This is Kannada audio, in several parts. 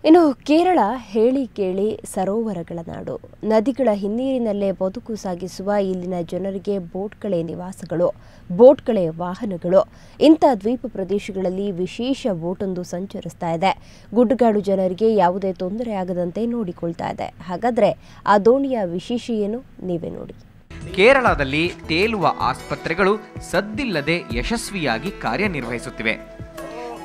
ಇನ್ನು ಕೇರಳ ಹೇಳಿ ಕೇಳಿ ಸರೋವರಗಳ ನಾಡು. ನದಿಗಳ ಹಿನ್ನೀರಿನಲ್ಲೇ ಬದುಕು ಸಾಗಿಸುವ ಇಲ್ಲಿನ ಜನರಿಗೆ ಬೋಟ್ಗಳೇ ನಿವಾಸಗಳು, ಬೋಟ್ಗಳೇ ವಾಹನಗಳು. ಇಂಥ ದ್ವೀಪ ಪ್ರದೇಶಗಳಲ್ಲಿ ವಿಶೇಷ ಬೋಟೊಂದು ಸಂಚರಿಸ್ತಾ ಇದೆ. ಗುಡ್ಡಗಾಡು ಜನರಿಗೆ ಯಾವುದೇ ತೊಂದರೆ ಆಗದಂತೆ ನೋಡಿಕೊಳ್ತಾ ಇದೆ. ಹಾಗಾದ್ರೆ ಆ ದೋಣಿಯ ವಿಶೇಷ ಏನು, ನೀವೇ ನೋಡಿ. ಕೇರಳದಲ್ಲಿ ತೇಲುವ ಆಸ್ಪತ್ರೆಗಳು ಸದ್ದಿಲ್ಲದೆ ಯಶಸ್ವಿಯಾಗಿ ಕಾರ್ಯನಿರ್ವಹಿಸುತ್ತಿವೆ.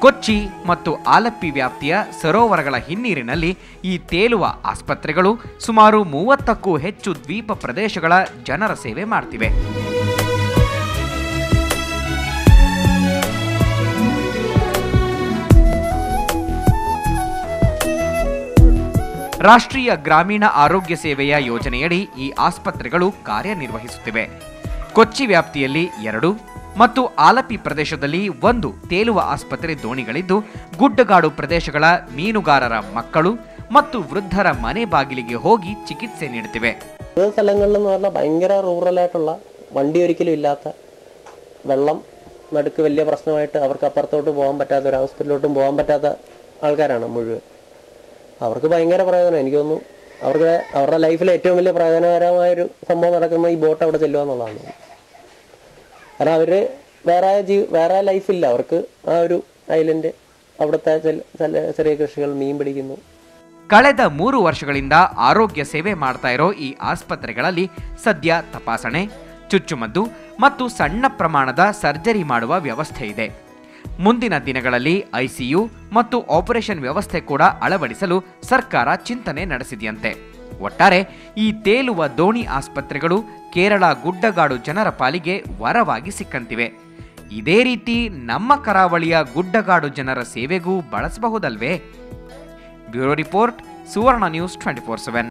ಕೊಚ್ಚಿ ಮತ್ತು ಆಲಪ್ಪಿ ವ್ಯಾಪ್ತಿಯ ಸರೋವರಗಳ ಹಿನ್ನೀರಿನಲ್ಲಿ ಈ ತೇಲುವ ಆಸ್ಪತ್ರೆಗಳು ಸುಮಾರು 30ಕ್ಕೂ ಹೆಚ್ಚು ದ್ವೀಪ ಪ್ರದೇಶಗಳ ಜನರ ಸೇವೆ ಮಾಡ್ತಿವೆ. ರಾಷ್ಟ್ರೀಯ ಗ್ರಾಮೀಣ ಆರೋಗ್ಯ ಸೇವೆಯ ಯೋಜನೆಯಡಿ ಈ ಆಸ್ಪತ್ರೆಗಳು ಕಾರ್ಯನಿರ್ವಹಿಸುತ್ತಿವೆ. ಕೊಚ್ಚಿ ವ್ಯಾಪ್ತಿಯಲ್ಲಿ 2 ಮತ್ತು ಆಲಪ್ಪಿ ಪ್ರದೇಶದಲ್ಲಿ 1 ತೇಲುವ ಆಸ್ಪತ್ರೆ ದೋಣಿಗಳಿದ್ದು, ಗುಡ್ಡಗಾಡು ಪ್ರದೇಶಗಳ ಮೀನುಗಾರರ ಮಕ್ಕಳು ಮತ್ತು ವೃದ್ಧರ ಮನೆ ಬಾಗಿಲಿಗೆ ಹೋಗಿ ಚಿಕಿತ್ಸೆ ನೀಡುತ್ತಿವೆ. സ്ഥലങ്ങളിലെന്ന് പറഞ്ഞാൽ ഭയങ്കര റൂറലായിട്ടുള്ള വണ്ടി ഒരിക്കലും ഇല്ലാത്ത, വെള്ളം നടുക്ക് വലിയ പ്രശ്നമായിട്ട് അവർക്ക് അപ്പുറത്തോട്ട് പോകാൻ പറ്റാത്ത, ഒരു ഹോസ്പിറ്റലിലോട്ടും പോകാൻ പറ്റാത്ത ആൾക്കാരാണ് മുഴുവൻ. അവർക്ക് ഭയങ്കര പ്രയോജനം. എനിക്ക് തോന്നുന്നു അവരുടെ ലൈഫിലെ ഏറ്റവും വലിയ പ്രയോജനകരമായൊരു സംഭവം നടക്കുന്ന ഈ ബോട്ട് അവിടെ ചെല്ലുക എന്നുള്ളതാണ്. കാരണം അവർ വേറെ ലൈഫില്ല അവർക്ക്. ആ ഒരു ഐലൻഡ്, അവിടുത്തെ ചെറിയ കൃഷികൾ, മീൻ പിടിക്കുന്നു. ಕಳೆದ 3 ವರ್ಷಗಳಿಂದ ಆರೋಗ್ಯ ಸೇವೆ ಮಾಡ್ತಾ ಇರೋ ಈ ಆಸ್ಪತ್ರೆಗಳಲ್ಲಿ ಸದ್ಯ ತಪಾಸಣೆ, ಚುಚ್ಚುಮದ್ದು ಮತ್ತು ಸಣ್ಣ ಪ್ರಮಾಣದ ಸರ್ಜರಿ ಮಾಡುವ ವ್ಯವಸ್ಥೆ ಇದೆ. ಮುಂದಿನ ದಿನಗಳಲ್ಲಿ ಐಸಿಯು ಮತ್ತು ಆಪರೇಷನ್ ವ್ಯವಸ್ಥೆ ಕೂಡ ಅಳವಡಿಸಲು ಸರ್ಕಾರ ಚಿಂತನೆ ನಡೆಸಿದೆಯಂತೆ. ಒಟ್ಟಾರೆ ಈ ತೇಲುವ ದೋಣಿ ಆಸ್ಪತ್ರೆಗಳು ಕೇರಳ ಗುಡ್ಡಗಾಡು ಜನರ ಪಾಲಿಗೆ ವರವಾಗಿ ಸಿಕ್ಕಂತಿವೆ. ಇದೇ ರೀತಿ ನಮ್ಮ ಕರಾವಳಿಯ ಗುಡ್ಡಗಾಡು ಜನರ ಸೇವೆಗೂ ಬಳಸಬಹುದಲ್ವೇ? ಬ್ಯೂರೋ ರಿಪೋರ್ಟ್, ಸುವರ್ಣ ನ್ಯೂಸ್ 24/7.